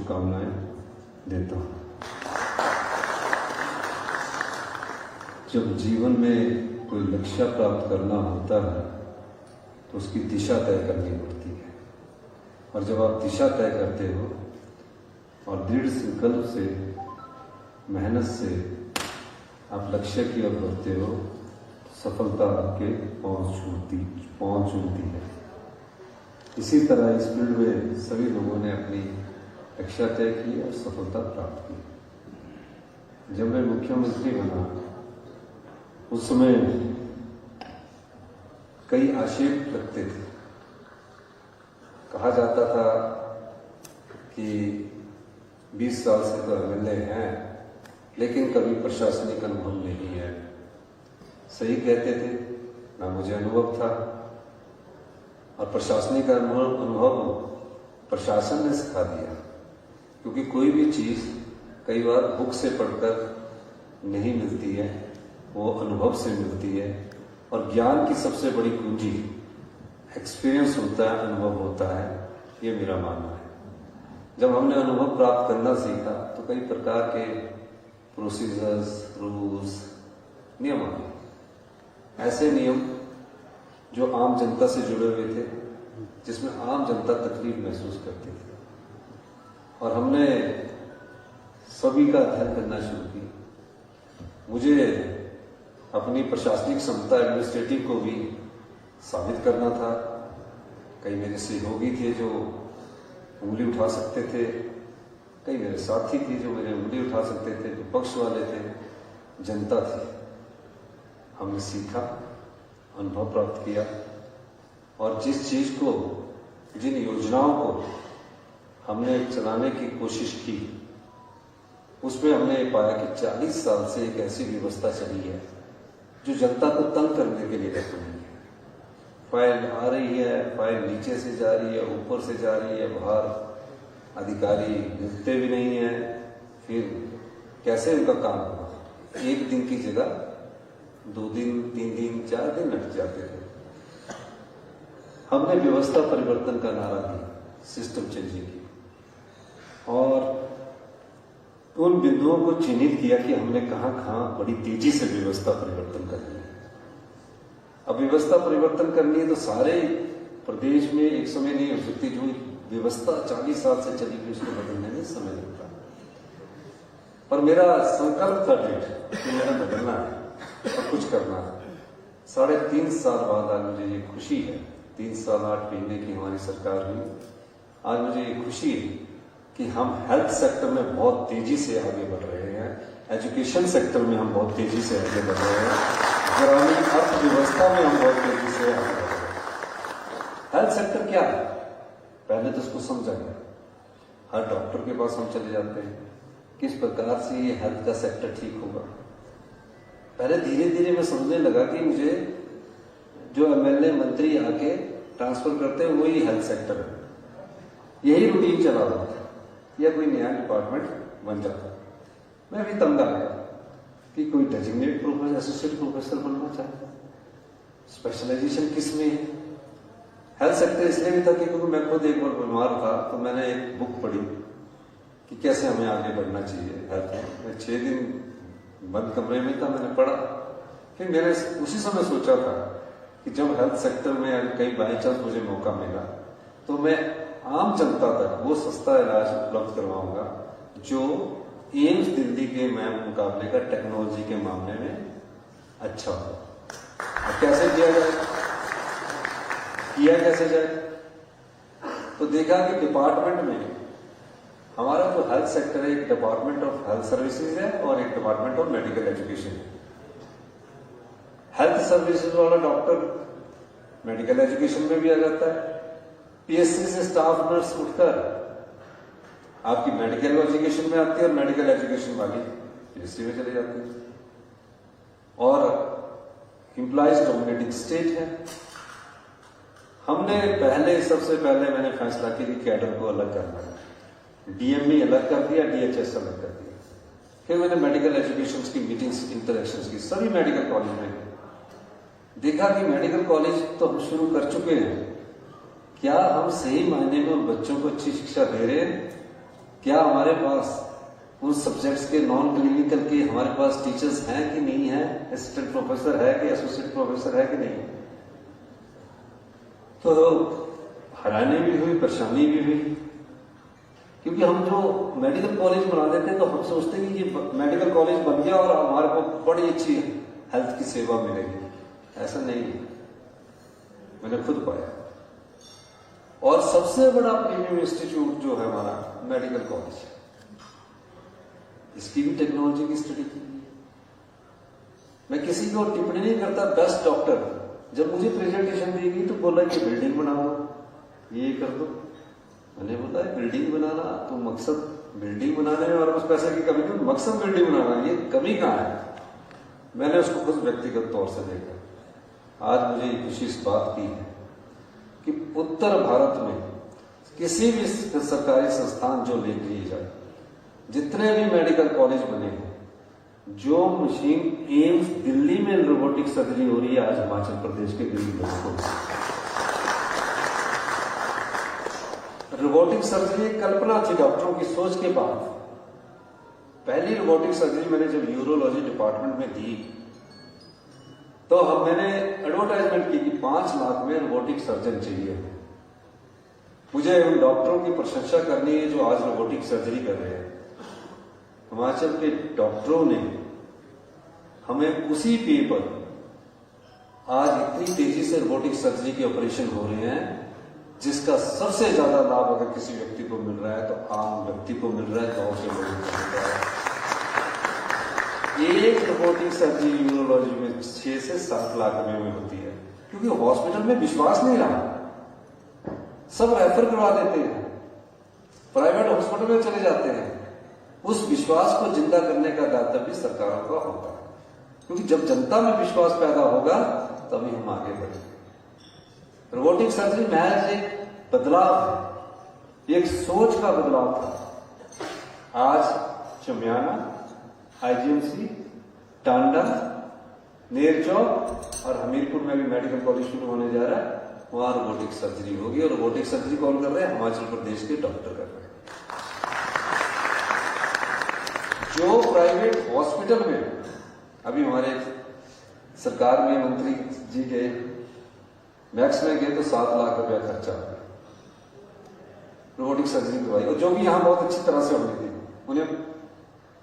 शुभकामनाएं देता हूँ। जब जीवन में कोई लक्ष्य प्राप्त करना होता है तो उसकी दिशा तय करनी पड़ती है, और जब आप दिशा तय करते हो और दृढ़ संकल्प से, मेहनत से आप लक्ष्य की ओर बढ़ते हो, सफलता आपके पहुंच चूमती है। इसी तरह इस फील्ड में सभी लोगों ने अपनी लक्ष्य तय की और सफलता प्राप्त की। जब मैं मुख्यमंत्री बना उस समय कई आक्षेप लगते थे। कहा जाता था कि 20 साल से तो एमएलए हैं लेकिन कभी प्रशासनिक अनुभव नहीं है। सही कहते थे, ना मुझे अनुभव था, और प्रशासनिक अनुभव प्रशासन ने सिखा दिया, क्योंकि कोई भी चीज कई बार बुक से पढ़कर नहीं मिलती है, वो अनुभव से मिलती है। और ज्ञान की सबसे बड़ी कुंजी एक्सपीरियंस होता है, अनुभव होता है, ये मेरा मानना है। जब हमने अनुभव प्राप्त करना सीखा तो कई प्रकार के प्रोसीजर्स, रूल्स, नियम आ गए। ऐसे नियम जो आम जनता से जुड़े हुए थे, जिसमें आम जनता तकलीफ महसूस करती थी, और हमने सभी का अध्ययन करना शुरू किया। मुझे अपनी प्रशासनिक क्षमता, एडमिनिस्ट्रेटिव को भी साबित करना था। कई मेरे सहयोगी थे जो उंगली उठा सकते थे, कई मेरे साथी थे जो मेरे उंगली उठा सकते थे, विपक्ष वाले थे, जनता थी। हमने सीखा, अनुभव प्राप्त किया, और जिस चीज को, जिन योजनाओं को हमने चलाने की कोशिश की, उसमें हमने पाया कि 40 साल से एक ऐसी व्यवस्था चली है जो जनता को तंग करने के लिए रखी हुई है। फाइल आ रही है, फाइल नीचे से जा रही है, ऊपर से जा रही है, बाहर अधिकारी मिलते भी नहीं है, फिर कैसे उनका काम होगा। एक दिन की जगह 2 दिन, 3 दिन, 4 दिन लग जाते थे। हमने व्यवस्था परिवर्तन का नारा दिया, सिस्टम चेंजिंग की, और उन बिंदुओं को चिन्हित किया कि हमने कहां कहां बड़ी तेजी से व्यवस्था परिवर्तन करनी है। अब व्यवस्था परिवर्तन करनी है तो सारे प्रदेश में एक समय नहीं हो सकती। जो व्यवस्था 40 साल से चली हुई उसको बदलने में समय लगता है, पर मेरा संकल्प था कि मैंने बदलना है और कुछ करना है। 3.5 साल बाद आज मुझे ये खुशी है, 3 साल 8 महीने की हमारी सरकार हुई, आज मुझे ये खुशी है कि हम हेल्थ सेक्टर में बहुत तेजी से आगे बढ़ रहे हैं, एजुकेशन सेक्टर में हम बहुत तेजी से आगे बढ़ रहे हैं, ग्रामीण अर्थव्यवस्था में हम बहुत तेजी से आगे बढ़ रहे हैं। हेल्थ सेक्टर क्या है, पहले तो उसको समझा गया। हर डॉक्टर के पास हम चले जाते हैं, किस प्रकार से ये हेल्थ का सेक्टर ठीक होगा। पहले धीरे धीरे मैं समझने लगा कि मुझे जो एमएलए मंत्री आके ट्रांसफर करते हैं वही हेल्थ सेक्टर है, यही रूटीन चला रहा था, या कोई नया डिपार्टमेंट बन जाता। मैं भी तंग आ गया कि कोई डेजिग्नेट प्रोफेसर, एसोसिएट प्रोफेसर बनना चाहता, स्पेशलाइजेशन किस में है। हेल्थ सेक्टर इसलिए भी था कि क्योंकि मैं खुद एक बार बीमार था, तो मैंने एक बुक पढ़ी कि कैसे हमें आगे बढ़ना चाहिए हेल्थ में। मैं 6 दिन बंद कमरे में था, मैंने पढ़ा। फिर मैंने उसी समय सोचा था कि जब हेल्थ सेक्टर में कहीं बाई चांस मुझे मौका मिला तो मैं आम जनता तक वो सस्ता इलाज उपलब्ध करवाऊंगा जो एम्स दिल्ली के मुकाबले का टेक्नोलॉजी के मामले में अच्छा हो। कैसे किया जाए, किया कैसे जाए, तो देखा कि डिपार्टमेंट में हमारा जो हेल्थ सेक्टर है, एक डिपार्टमेंट ऑफ हेल्थ सर्विसेज है और एक डिपार्टमेंट ऑफ मेडिकल एजुकेशन है। हेल्थ सर्विसेज वाला डॉक्टर मेडिकल एजुकेशन में भी आ जाता है। पीएससी से स्टाफ नर्स उठकर आपकी मेडिकल एजुकेशन में आती है और मेडिकल एजुकेशन वाली पीएससी में चले जाती है। और एम्प्लॉइज डोमिनेटिंग स्टेट है। हमने सबसे पहले मैंने फैसला किया कि कैडर को अलग करना है। डीएमई अलग कर दिया, डीएचएस अलग कर दिया। फिर मैंने मेडिकल एजुकेशन की मीटिंग्स, इंटरेक्शंस की सभी मेडिकल कॉलेज में। देखा कि मेडिकल कॉलेज तो हम शुरू कर चुके हैं, क्या हम सही मायने में उन बच्चों को अच्छी शिक्षा दे रहे हैं? क्या हमारे पास उन सब्जेक्ट्स के नॉन क्लिनिकल के हमारे पास टीचर्स हैं कि नहीं है, असिस्टेंट प्रोफेसर है कि एसोसिएट प्रोफेसर है कि नहीं। तो हैरानी भी हुई, परेशानी भी हुई, क्योंकि हम जो मेडिकल कॉलेज बना देते हैं तो हम सोचते हैं कि ये मेडिकल कॉलेज बन गया और हमारे को बड़ी अच्छी हेल्थ की सेवा मिलेगी। ऐसा नहीं है, मैंने खुद पाया। और सबसे बड़ा प्रीमियम इंस्टीट्यूट जो है हमारा मेडिकल कॉलेज, इसकी भी टेक्नोलॉजी की स्टडी की। मैं किसी को टिप्पणी नहीं करता, बेस्ट डॉक्टर जब मुझे प्रेजेंटेशन दी गई तो बोला कि बिल्डिंग बना दो, ये कर दो। मैंने बोला बिल्डिंग बनाना तो मकसद बिल्डिंग बनाने में और उस पैसे की कमी नहीं, मकसद बिल्डिंग बनाना, ये कमी कहाँ है। मैंने उसको खुद व्यक्तिगत तौर से देखा। आज मुझे खुशी इस बात की है कि उत्तर भारत में किसी भी सरकारी संस्थान जो ले लिए जाए, जितने भी मेडिकल कॉलेज बने हैं, जो मशीन एम्स दिल्ली में रोबोटिक सर्जरी हो रही है आज हिमाचल प्रदेश के दिल्ली में। रोबोटिक सर्जरी कल्पना थी डॉक्टरों की सोच के बाद। पहली रोबोटिक सर्जरी मैंने जब यूरोलॉजी डिपार्टमेंट में दी तो मैंने एडवर्टाइजमेंट की कि 5 लाख में रोबोटिक सर्जन चाहिए। मुझे उन डॉक्टरों की प्रशंसा करनी है जो आज रोबोटिक सर्जरी कर रहे हैं। हिमाचल के डॉक्टरों ने हमें उसी पे पर आज इतनी तेजी से रोबोटिक सर्जरी के ऑपरेशन हो रहे हैं जिसका सबसे ज्यादा लाभ अगर किसी व्यक्ति को मिल रहा है तो आम व्यक्ति को मिल रहा है, गांव के लोगों को मिल रहा है। एक रोबोटिक सर्जरी यूरोलॉजी में 6 से 7 लाख रुपए में होती है, क्योंकि हॉस्पिटल में विश्वास नहीं रहा, सब रेफर करवा देते हैं, प्राइवेट हॉस्पिटल में चले जाते हैं। उस विश्वास को जिंदा करने का दायित्व भी सरकारों का होता है, क्योंकि जब जनता में विश्वास पैदा होगा तभी हम आगे बढ़ेंगे। रोबोटिक सर्जरी महज एक बदलाव है, एक सोच का बदलाव था। आज चमियाना, आईजीएमसी, टांडा, नेरचौक और हमीरपुर में भी मेडिकल कॉलेज शुरू होने जा रहा है, वहां रोबोटिक सर्जरी होगी। और रोबोटिक सर्जरी कौन कर रहे हैं? हिमाचल प्रदेश के डॉक्टर कर रहे हैं। जो प्राइवेट हॉस्पिटल में अभी हमारे सरकार में मंत्री जी के मैक्स में गए तो 7 लाख रुपया खर्चा रोबोटिक सर्जरी करवाई, और जो भी यहां बहुत अच्छी तरह से होनी थी। उन्हें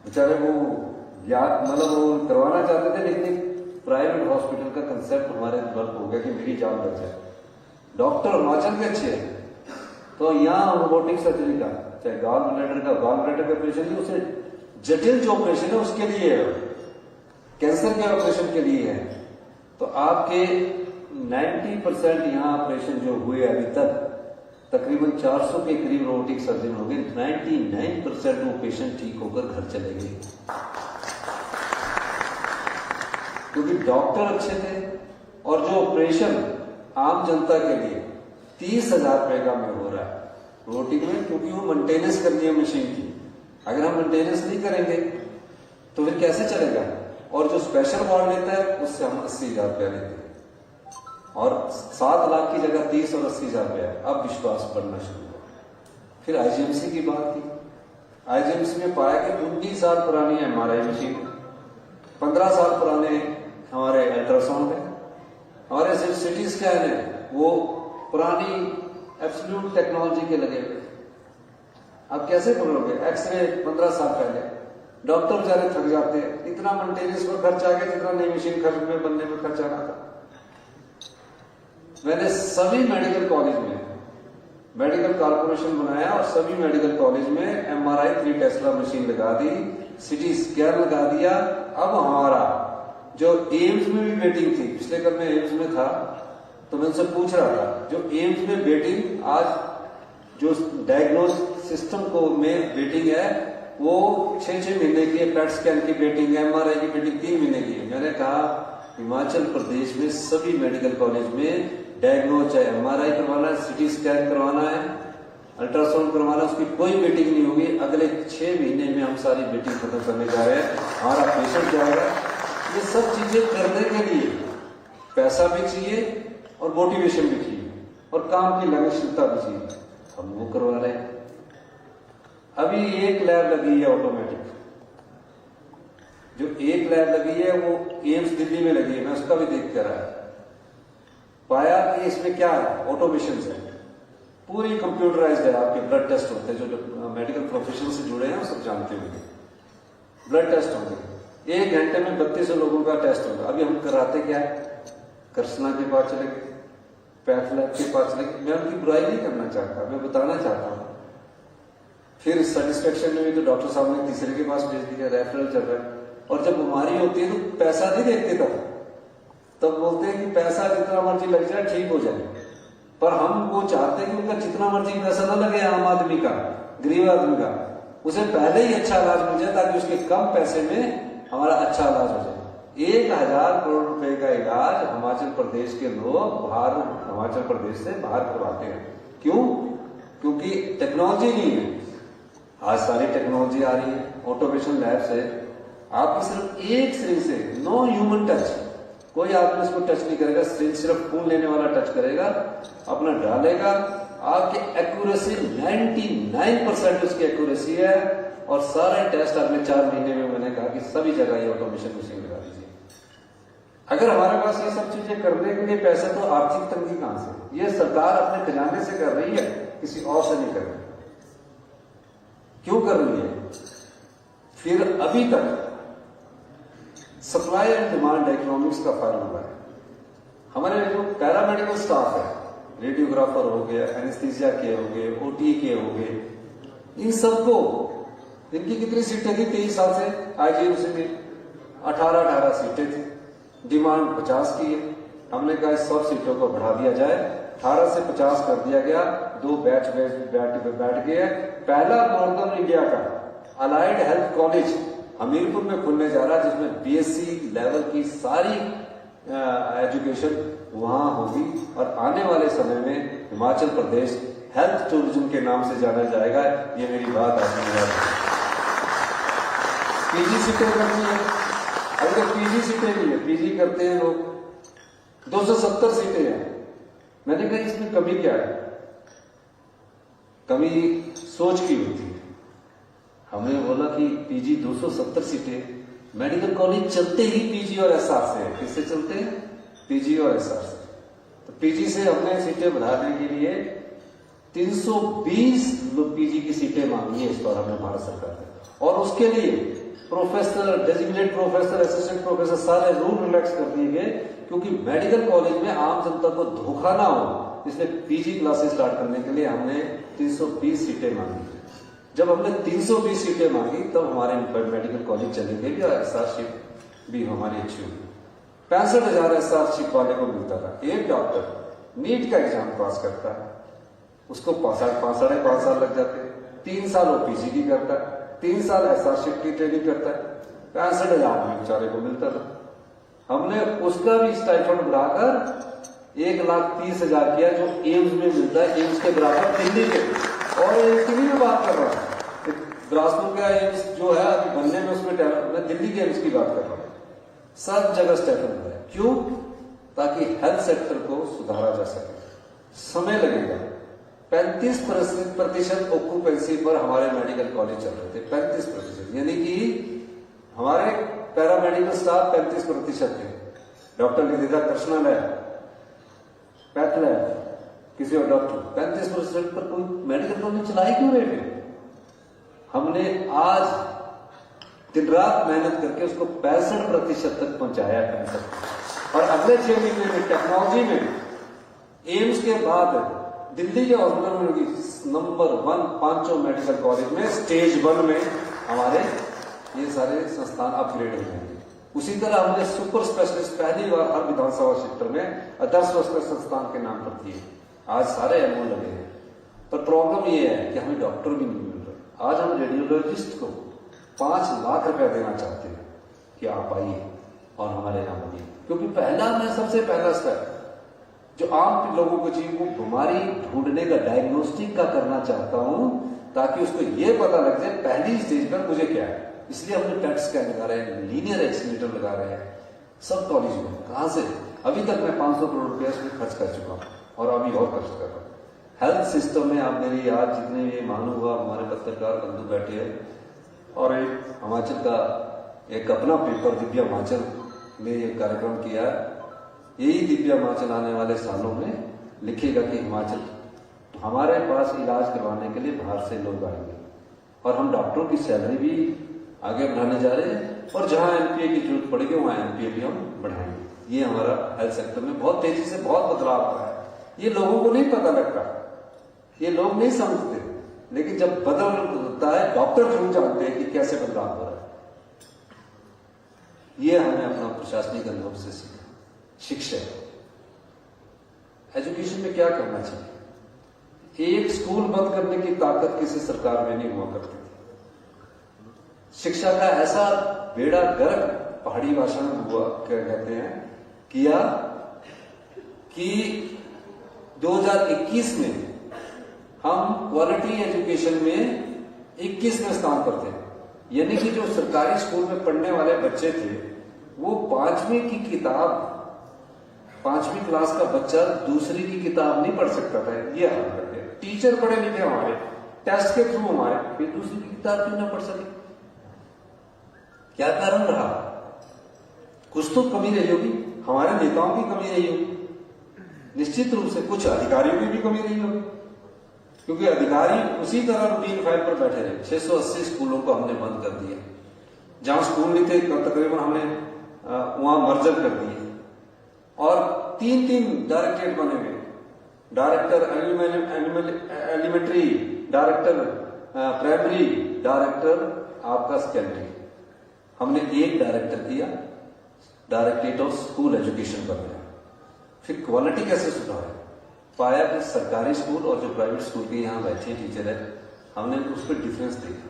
बेचारे वो मतलब वो करवाना चाहते थे, लेकिन प्राइवेट हॉस्पिटल का कंसेप्ट हमारे डेवलप हो गया कि मेरी जान बच जाए। डॉक्टर हिमाचल के अच्छे हैं तो यहाँ रोबोटिक सर्जरी का, चाहे गॉल ब्लैडर का ऑपरेशन, उसे जटिल जो ऑपरेशन है उसके लिए है, कैंसर के ऑपरेशन के लिए है। तो आपके 90% यहाँ ऑपरेशन जो हुए अभी तक, तकरीबन 400 के करीब रोबोटिक सर्जन हो गए। 99% वो पेशेंट ठीक होकर घर चले गए, क्योंकि डॉक्टर अच्छे थे। और जो ऑपरेशन आम जनता के लिए 30,000 रुपए का में हो रहा है रोबोटिक में, क्योंकि वो मेंटेनेंस करनी है मशीन की। अगर हम मेंटेनेंस नहीं करेंगे तो फिर कैसे चलेगा। और जो स्पेशल वार्ड लेता है उससे हम 80,000 रुपया लेते हैं, और 7 लाख की जगह 30 और 80,000 रुपया। अब विश्वास बढ़ना शुरू हुआ। फिर आईजीएमसी की बात की। आईजीएमसी में पाया कि 19 साल पुरानी एमआरआई मशीन, 15 साल पुराने हमारे अल्ट्रासाउंड है, हमारे सिर्फ सिटी स्कैन है वो पुरानी एब्सोल्यूट टेक्नोलॉजी के लगे हुए। अब कैसे पकड़ोगे? एक्सरे 15 साल पहले, डॉक्टर बेचारे थक जाते हैं, इतना मेंटेनेंस पर खर्च आ गया जितना नई मशीन खर्च में बनने में खर्च आना था। मैंने सभी मेडिकल कॉलेज में मेडिकल कारपोरेशन बनाया और सभी मेडिकल कॉलेज में एमआरआई 3 टेस्ला मशीन लगा दी, सिटी स्कैन लगा दिया। अब हमारा जो एम्स में भी वेटिंग थी, पिछले कल में एम्स में था तो मैं उनसे पूछ रहा था, जो एम्स में वेटिंग आज जो डायग्नोस सिस्टम को में वेटिंग है वो 6-6 महीने की, पेट स्कैन की वेटिंग है, एमआरआई की वेटिंग 3 महीने की है। मैंने कहा हिमाचल प्रदेश में सभी मेडिकल कॉलेज में डायग्नोज, चाहे एमआरआई करवाना है, सिटी स्कैन करवाना है, अल्ट्रासाउंड करवाना, उसकी कोई वेटिंग नहीं होगी। अगले 6 महीने में हम सारी वेटिंग खत्म करने जा रहे हैं, हमारा पेशेंट जाएगा। ये सब चीजें करने के लिए पैसा भी चाहिए और मोटिवेशन भी चाहिए और काम की लगनशीलता भी चाहिए। हम वो करवा रहे हैं। अभी एक लैब लगी है ऑटोमेटिक, जो एक लैब लगी है वो एम्स दिल्ली में लगी है, मैं उसका भी देख कर आया, पाया कि इसमें क्या है, ऑटोमेशन है, पूरी कंप्यूटराइज्ड है। आपके ब्लड टेस्ट होते हैं, जो मेडिकल प्रोफेशन से जुड़े हैं वो सब जानते होंगे, ब्लड टेस्ट होंगे 1 घंटे में 3200 लोगों का टेस्ट होगा। अभी हम कराते क्या है, कृष्णा के पास चले गए, पैथ लैब के पास चले गए। मैं उनकी बुराई नहीं करना चाहता, मैं बताना चाहता हूं। फिर सेटिस्फेक्शन में भी तो डॉक्टर साहब ने तीसरे के पास भेज दिया, रेफरल चल रहा है। और जब बीमारी होती है तो पैसा नहीं देखते तब बोलते हैं कि पैसा जितना मर्जी लग जाए ठीक हो जाए, पर हम वो चाहते हैं कि उनका जितना मर्जी पैसा ना लगे, आम आदमी का, गरीब आदमी का, उसे पहले ही अच्छा इलाज मिल जाए ताकि उसके कम पैसे में हमारा अच्छा इलाज हो जाए। 1000 करोड़ रुपए का इलाज हिमाचल प्रदेश के लोग बाहर, हिमाचल प्रदेश से बाहर करवाते हैं। क्यों? क्योंकि टेक्नोलॉजी नहीं है। आज सारी टेक्नोलॉजी आ रही है, ऑटोमेशन लैब से आपकी सिर्फ एक सिरिंज से, नो ह्यूमन टच, कोई आदमी उसको टच नहीं करेगा, सिरिंज सिर्फ खून लेने वाला टच करेगा, अपना डालेगा, आपकी एक्यूरेसी 99% उसकी एक्यूरेसी है। और सारे टेस्ट अगले 4 महीने में, मैंने कहा कि सभी जगह ये ऑटोमेशन मशीन लगा दीजिए। अगर हमारे पास ये सब चीजें करने के लिए पैसा, तो आर्थिक तंगी कहां से? ये सरकार अपने खजाने से कर रही है, किसी और से नहीं कर रही। क्यों कर रही है? फिर अभी तक सप्लाई एंड डिमांड इकोनॉमिक्स का फार्मूला है। हमारे जो पैरामेडिकल स्टाफ है, रेडियोग्राफर हो गए, एनेस्थीसिया के हो गए, ओटी के हो गए, इन सबको, इनकी कितनी सीटें थी 23 साल से आईजीएमसी में? 18 सीटें थी, डिमांड 50 की है। हमने कहा इस 100 सीटों को बढ़ा दिया जाए, 18 से 50 कर दिया गया, 2 बैच बैठ गए। पहला नॉर्दर्न इंडिया का अलाइड हेल्थ कॉलेज हमीरपुर में खुलने जा रहा है, जिसमें बीएससी लेवल की सारी एजुकेशन वहां होगी। और आने वाले समय में हिमाचल प्रदेश हेल्थ टूरिज्म के नाम से जाना जाएगा। ये मेरी बात आपने पीजी सीटें करनी है, अगर पीजी सीटें नहीं है, पीजी करते हैं लोग, 270 सीटें हैं। मैंने कहा इसमें कमी क्या है? कमी सोच की होती है। हमने बोला कि पीजी 270 सीटें, मेडिकल कॉलेज चलते ही पीजी और एसआर से है। किससे चलते हैं? पीजी और एसआर से। तो पीजी से हमने सीटें बढ़ाने के लिए 320 पीजी की सीटें मांगी है इस बार हमने भारत सरकार से। और उसके लिए professor, designate professor, assistant professor सारे रूल रिलैक्स कर दिए गए, क्योंकि मेडिकल कॉलेज में आम जनता को धोखा ना हो, इसलिए पीजी क्लासेस स्टार्ट करने के लिए हमने 320 सीटें मांगी। जब हमने 320 सीटें मांगी तब हमारे मेडिकल कॉलेज चलेंगे भी, और एसआरशिप भी हमारी अच्छी हुई। 65,000 एसआरशिप वाले को मिलता था। एक डॉक्टर नीट का एग्जाम पास करता है, उसको 5.5 साल लग जाते हैं। 3 साल वो पीजी की करता है, 3 साल एसआरशिप की ट्रेनिंग करता है, 65,000 में बेचारे को मिलता था। हमने उसका भी स्टाइपेंड बढ़ाकर 1,30,000 किया, जो एम्स में मिलता है, एम्स के बराबर दिल्ली के। और एम्स की मैं बात कर रहा हूं, बिलासपुर का एम्स जो है अभी बनने में, उसमें मैं दिल्ली के एम्स की बात कर रहा हूं। सब जगह स्टाइपेंड है। क्यों? ताकि हेल्थ सेक्टर को सुधारा जा सके। समय लगेगा। 35% ऑक्यूपेंसी पर हमारे मेडिकल कॉलेज चल रहे थे, 35%, यानी कि हमारे पैरामेडिकल स्टाफ 35% थे। Doctor Nidhita Krishna lab, path lab, किसी और डॉक्टर, 35% पर कोई मेडिकल कॉलेज चला ही क्यों रहे थे? हमने आज दिन रात मेहनत करके उसको 65% तक पहुंचाया है। और अगले 6 महीने में टेक्नोलॉजी में एम्स के बाद दिल्ली के हॉस्पिटल में नंबर 1 5 मेडिकल कॉलेज में स्टेज 1 में हमारे ये सारे संस्थान अपग्रेड हो जाएंगे। उसी तरह हमने सुपर स्पेशलिस्ट पहली बार हर विधानसभा क्षेत्र में आदर्श संस्थान के नाम पर दिए। आज सारे एमओ लगे हैं, पर प्रॉब्लम ये है कि हमें डॉक्टर भी नहीं मिल रहे। आज हम रेडियोलॉजिस्ट को 5 लाख रुपया देना चाहते हैं कि आप आइए और हमारे यहाँ बनिए, क्योंकि मैं सबसे पहला स्टेप जो आम लोगों को चाहिए, वो बीमारी ढूंढने का, डायग्नोस्टिक का करना चाहता हूं, ताकि उसको ये पता लग जाए पहली स्टेज पर मुझे क्या है। इसलिए हमने पेट स्कैन लगा रहे हैं, लीनियर एक्सीलेटर लगा रहे हैं सब कॉलेज में। कहां से? अभी तक मैं 500 करोड़ रुपया इसमें खर्च कर चुका हूं और अभी और खर्च कर रहा हूं। हेल्थ सिस्टम में आप मेरी आज जितने ये महानुभाव हमारे पत्रकार बंधु बैठे हैं और एक हिमाचल का एक अपना पेपर दिव्य हिमाचल ने ये कार्यक्रम किया, यही दिव्य हिमाचल आने वाले सालों में लिखेगा कि हिमाचल हमारे पास इलाज करवाने के लिए बाहर से लोग आएंगे और हम डॉक्टरों की सैलरी भी आगे बढ़ाने जा रहे हैं और जहां एमपीए की जरूरत पड़ेगी वहां एमपीए भी हम बढ़ाएंगे। ये हमारा हेल्थ सेक्टर में बहुत तेजी से बहुत बदलाव आ रहा है। ये लोगों को नहीं पता लगता, ये लोग नहीं समझते, लेकिन जब बदल होता है डॉक्टर जरूर जानते हैं कि कैसे बदलाव हो रहा है। ये हमें अपना प्रशासनिक अनुभव से सीखा। शिक्षा, एजुकेशन में क्या करना चाहिए। एक स्कूल बंद करने की ताकत किसी सरकार में नहीं हुआ करती थी। शिक्षा का ऐसा बेड़ा गर्क पहाड़ी भाषा में हुआ, क्या कहते हैं, किया कि 2021 में हम क्वालिटी एजुकेशन में 21वें स्थान पर थे। यानी कि जो सरकारी स्कूल में पढ़ने वाले बच्चे थे वो 5वीं की किताब, 5वीं क्लास का बच्चा दूसरी की किताब नहीं पढ़ सकता था। ये हाल करते टीचर पढ़े लिखे हमारे टेस्ट के थ्रू हमारे, फिर दूसरी की किताब क्यों ना पढ़ सके। क्या कारण रहा? कुछ तो कमी रही होगी, हमारे नेताओं की कमी रही होगी, निश्चित रूप से कुछ अधिकारियों की भी कमी रही होगी, क्योंकि अधिकारी उसी तरह रूटीन फाइल पर बैठे रहे। 680 स्कूलों को हमने बंद कर दिया, जहां स्कूल नहीं थे तकरीबन हमने वहां मर्जर कर दिए और 3 डायरेक्टरेट बने हुए, director elementary, director primary, director आपका सेकेंडरी। हमने एक डायरेक्टर किया, डायरेक्टरेट ऑफ स्कूल एजुकेशन बनाया। फिर क्वालिटी कैसे सुधारे, पाया कि सरकारी स्कूल और जो प्राइवेट स्कूल के यहाँ बैठे टीचर है, हमने उस पर डिफरेंस देखा।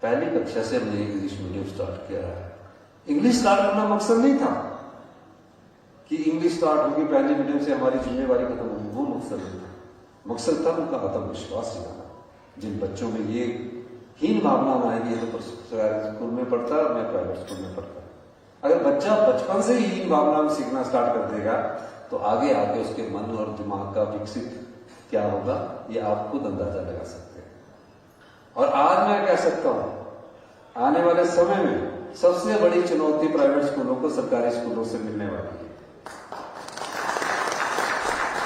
पहली कक्षा से हमने इंग्लिश मीडियम स्टार्ट किया है। इंग्लिश स्टार्ट करना मकसद नहीं था कि इंग्लिश स्टार्ट होगी पहले मीडियम से हमारी जिम्मेवारी खत्म होगी, वो मकसद नहीं था। मकसद था उनका आत्मविश्वास जगाना। जिन बच्चों में ये हीन भावना में आएगी तो सरकारी स्कूल में पढ़ता है, मैं प्राइवेट स्कूल में पढ़ता। अगर बच्चा बचपन से ही हीन भावना में सीखना स्टार्ट कर देगा तो आगे आके उसके मन और दिमाग का विकसित क्या होगा, ये आप खुद अंदाजा लगा सकते हैं। और आज मैं कह सकता हूं आने वाले समय में सबसे बड़ी चुनौती प्राइवेट स्कूलों को सरकारी स्कूलों से मिलने वाली है।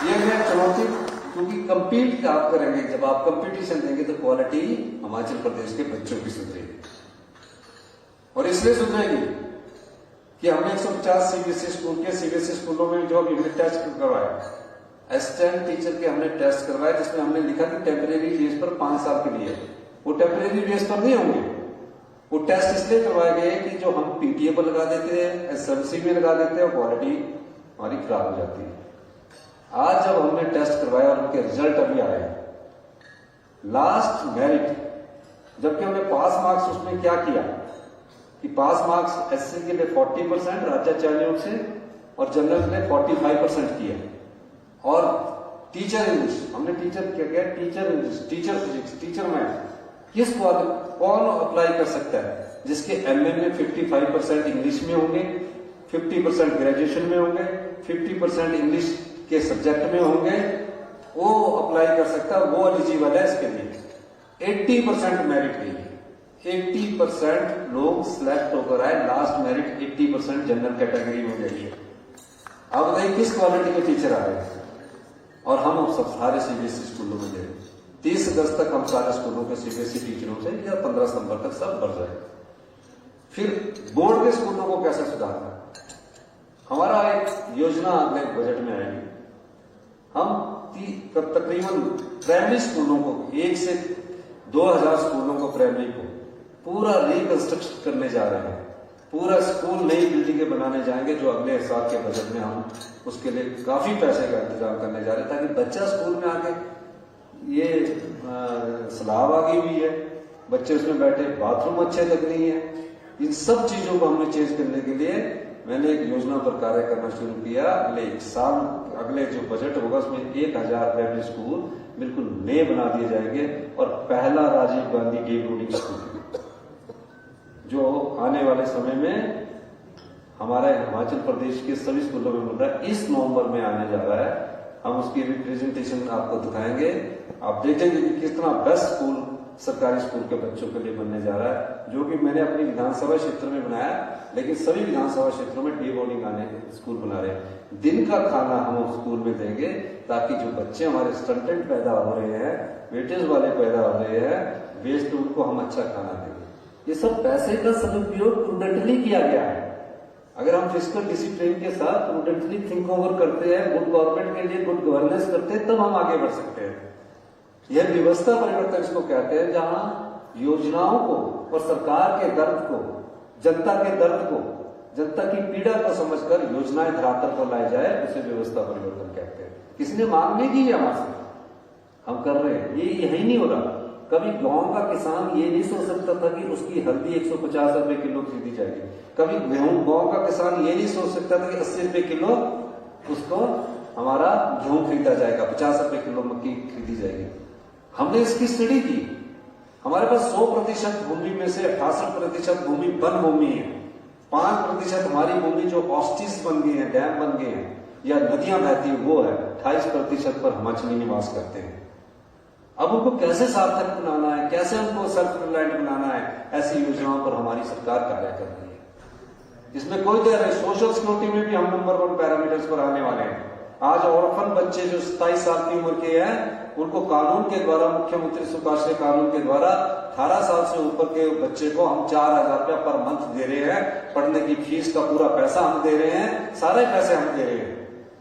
ये मैं चुनौती, क्योंकि कंपीट आप करेंगे, जब आप कंपटीशन देंगे तो क्वालिटी हिमाचल प्रदेश के बच्चों की सुधरेगी। और इसलिए सुधरेगी कि हमने 150 सीबीएसई स्कूल के सीबीएसई स्कूलों में जो हमने टेस्ट करवाया, असिस्टेंट टीचर के हमने टेस्ट करवाए, जिसमें हमने लिखा कि टेम्परेरी बेस पर 5 साल के लिए। वो टेम्परेरी बेस पर नहीं होंगे, वो टेस्ट इसलिए करवाए गए कि जो हम पीटीए पर लगा देते हैं, एसएमसी में लगा देते हैं, क्वालिटी हमारी खराब हो जाती है। आज जब हमने टेस्ट करवाया और उनके रिजल्ट अभी आए, लास्ट मेरिट, जबकि हमने पास मार्क्स उसमें क्या किया कि पास मार्क्स एससी के लिए 40%, राज्याचार्यों से और जनरल के लिए 45% किया। और टीचर इंग्लिश हमने टीचर क्या किया, teacher English, teacher physics, teacher math, किस कौन अप्लाई कर सकता है? जिसके एमए में 55% इंग्लिश में होंगे, 50% ग्रेजुएशन में होंगे, 50% इंग्लिश के सब्जेक्ट में होंगे, वो अप्लाई कर सकता है, वो एलिजिबल है इसके लिए। 80% मेरिट के लिए 80% लोग सिलेक्ट होकर आए, लास्ट मेरिट 80% जनरल कैटेगरी में गई है। अब बताइए किस क्वालिटी के टीचर आ रहे हैं। और हम सब सारे सीबीएसई स्कूलों में गए, 30 अगस्त तक हम सारे स्कूलों के सीबीएसई टीचरों से या 15 सितंबर तक सब भर रहे। फिर बोर्ड के स्कूलों को कैसे सुधारना, हमारा एक योजना अगले बजट में आएगी। हम तकरीबन प्राइमरी स्कूलों को 1 से 2000 स्कूलों को प्राइमरी को पूरा रिकंस्ट्रक्ट करने जा रहे हैं। पूरा स्कूल नई बिल्डिंगें बनाने जाएंगे, जो अगले साल के बजट में हम उसके लिए काफी पैसे का इंतजाम करने जा रहे हैं, ताकि बच्चा स्कूल में आके, ये सलाब आ गई हुई है, बच्चे उसमें बैठे, बाथरूम अच्छे लग रही है, इन सब चीजों को हमने चेंज करने के लिए मैंने एक योजना पर कार्य करना शुरू किया। अगले 1 साल, अगले जो बजट होगा उसमें 1000 प्राइमरी स्कूल बिल्कुल नए बना दिए जाएंगे। और पहला Rajiv Gandhi day boarding school जो आने वाले समय में हमारे हिमाचल प्रदेश के सभी स्कूलों में मिल रहा है, इस नवंबर में आने जा रहा है। हम उसकी भी प्रेजेंटेशन आपको दिखाएंगे। आप देखेंगे कि कितना बेस्ट स्कूल सरकारी स्कूल के बच्चों के लिए बनने जा रहा है, जो कि मैंने अपनी विधानसभा क्षेत्र में बनाया, लेकिन सभी विधानसभा क्षेत्रों में डे बोर्डिंग आने स्कूल बना रहे हैं। दिन का खाना हम स्कूल में देंगे ताकि जो बच्चे हमारे स्टंटेड पैदा हो रहे हैं, वेटेज वाले पैदा हो रहे हैं, वेस्ट, उनको हम अच्छा खाना देंगे। ये सब पैसे का सदुपयोग प्रूडेंटली किया गया है। अगर हम फिस्कल डिसिप्लिन के साथ प्रूडेंटली थिंक ओवर करते हैं, गुड गवर्नमेंट के लिए गुड गवर्नेंस करते हैं, तब हम आगे बढ़ सकते हैं। यह व्यवस्था परिवर्तन इसको कहते हैं, जहां योजनाओं को और सरकार के दर्द को, जनता के दर्द को, जनता की पीड़ा को समझकर योजनाएं धरातल पर लाई जाए, उसे व्यवस्था परिवर्तन कहते हैं। किसी ने मांग नहीं की है हमसे, हम कर रहे हैं। ये यही नहीं हो रहा। कभी गांव का किसान ये नहीं सोच सकता था कि उसकी हल्दी 150 रुपए किलो खरीदी जाएगी। कभी गांव का किसान ये नहीं सोच सकता था कि 80 रुपए किलो उसको हमारा गेहूं खरीदा जाएगा, 50 रुपए किलो मक्की खरीदी जाएगी। हमने इसकी स्टडी की। हमारे पास 100% भूमि में से 68% भूमि वन भूमि है। 5% हमारी भूमि जो ऑस्टिस बन गए हैं, डैम बन गए हैं या नदियां बहती है, वो है। 28% पर हिमाचली निवास करते हैं। अब उनको कैसे सार्थक बनाना है, कैसे उनको सेल्फ रिलायंट बनाना है, ऐसी योजनाओं पर हमारी सरकार कार्य कर रही है। इसमें कोई देर है, सोशल सिक्योरिटी में भी हम नंबर 1 पैरामीटर्स पर आने वाले हैं। आज ऑर्फन बच्चे जो 27 साल की उम्र के हैं, उनको कानून के द्वारा, मुख्यमंत्री सुखाश्रय कानून के द्वारा 18 साल से ऊपर के बच्चे को हम 4000 रुपया पर मंथ दे रहे हैं। पढ़ने की फीस का पूरा पैसा हम दे रहे हैं, सारे पैसे हम दे रहे हैं।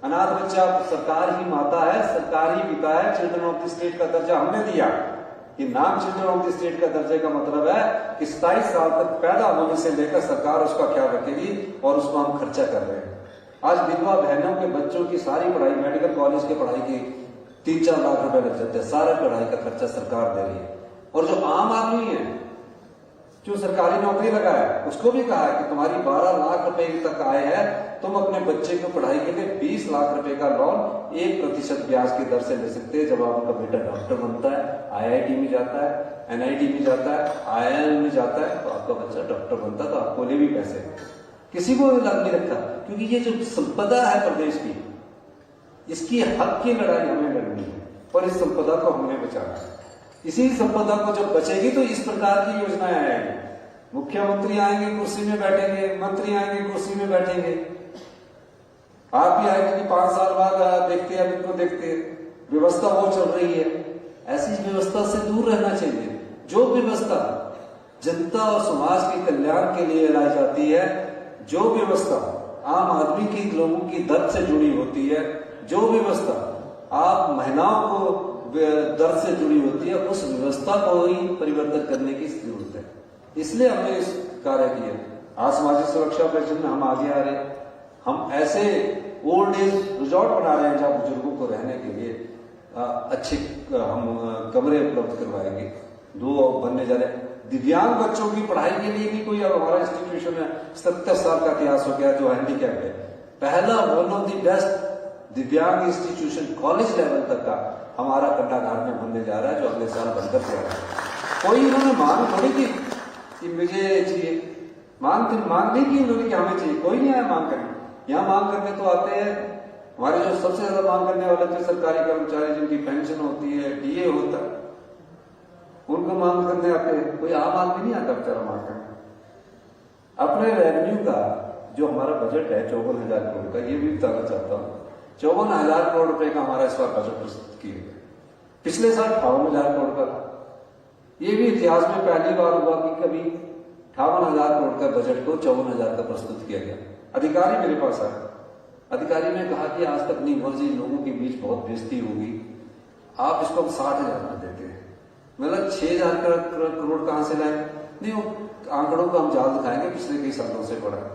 अनाथ बच्चा सरकार ही माता है, सरकार ही पिता है। चिल्ड्रन ऑफ द स्टेट का दर्जा हमने दिया। ये नाम चिल्ड्रन ऑफ द स्टेट का दर्जे का मतलब है कि 27 साल तक पैदा होने से लेकर सरकार उसका ख्याल रखेगी और उसको हम खर्चा कर रहे हैं। आज विधवा बहनों के बच्चों की सारी पढ़ाई, मेडिकल कॉलेज के पढ़ाई की 3-4 लाख रुपए लग जाते हैं। सारे पढ़ाई का खर्चा सरकार दे रही है। और जो आम आदमी है, जो सरकारी नौकरी लगा है, उसको भी कहा है कि तुम्हारी 12 लाख रुपए तक आय है, तुम अपने बच्चे को पढ़ाई के लिए 20 लाख रुपए का लोन 1% ब्याज की दर से ले सकते हैं। जब आपका बेटा डॉक्टर बनता है, IIT में जाता है, NIT में जाता है, IIM में जाता है, तो आपका बच्चा डॉक्टर बनता है, तो आपको लिए भी पैसे किसी को लग नहीं रखा। क्योंकि ये जो संपदा है प्रदेश की, इसकी हक की लड़ाई हमें लड़नी है और इस संपदा को हमने बचाना है। इसी संपदा को जब बचेगी तो इस प्रकार की योजनाएं आएंगी। मुख्यमंत्री आएंगे, कुर्सी में बैठेंगे, मंत्री आएंगे, कुर्सी में बैठेंगे। आप भी आएंगे कि 5 साल बाद देखते हैं, इनको देखते हैं। व्यवस्था वो चल रही है। ऐसी व्यवस्था से दूर रहना चाहिए। जो व्यवस्था जनता और समाज के कल्याण के लिए लाई जाती है, जो व्यवस्था आम आदमी की, लोगों की दर्द से जुड़ी होती है, जो व्यवस्था आप महिलाओं को दर्द से जुड़ी होती है, उस व्यवस्था को ही परिवर्तन करने की जरूरत है। इसलिए हमने इस कार्य किया। आज सामाजिक सुरक्षा पेंशन में हम आगे आ रहे हैं। हम ऐसे ओल्ड एज रिजॉर्ट बना रहे हैं जहां बुजुर्गों को रहने के लिए अच्छे हम कमरे उपलब्ध करवाएंगे। 2 बनने जा रहे हैं। दिव्यांग बच्चों की पढ़ाई के लिए भी कोई, अब हमारा इंस्टीट्यूशन है, 70 साल का इतिहास हो गया, जो हैंडीकैप है। पहला वन ऑफ द बेस्ट दिव्यांग इंस्टीट्यूशन कॉलेज लेवल तक का हमारा कंडाघाट में बनने जा रहा है, जो अगले साल बनकर तैयार है। कोई इन्होंने मांग थोड़ी की कि मुझे चाहिए, मांग नहीं की उन्होंने कि हमें चाहिए। कोई नहीं आया मांग करने। यहाँ मांग करने तो आते हैं हमारे जो सबसे ज्यादा मांग करने वाले थे सरकारी कर्मचारी, जिनकी पेंशन होती है, DA होता है, उनको मांग करने आते हैं। कोई आम आदमी नहीं आता बेचारा मांग करने। अपने रेवेन्यू का जो हमारा बजट है 54,000 करोड़ का, ये भी बताना चाहता हूँ। 54,000 करोड़ रुपए का हमारा इस बार बजट प्रस्तुत किया गया। पिछले साल 58,000 करोड़ का था। ये भी इतिहास में पहली बार हुआ कि कभी 58,000 करोड़ का बजट को 54,000 का प्रस्तुत किया गया। अधिकारी मेरे पास आए। अधिकारी ने कहा कि आज तक निगम जी लोगों के बीच बहुत बेइज्जती होगी, आप इसको 60,000 में देते हैं। मतलब 6,000 करोड़ कहां से लाए? नहीं, वो आंकड़ों को हम जाल दिखाएंगे, पिछले कई सालों से पड़ा है।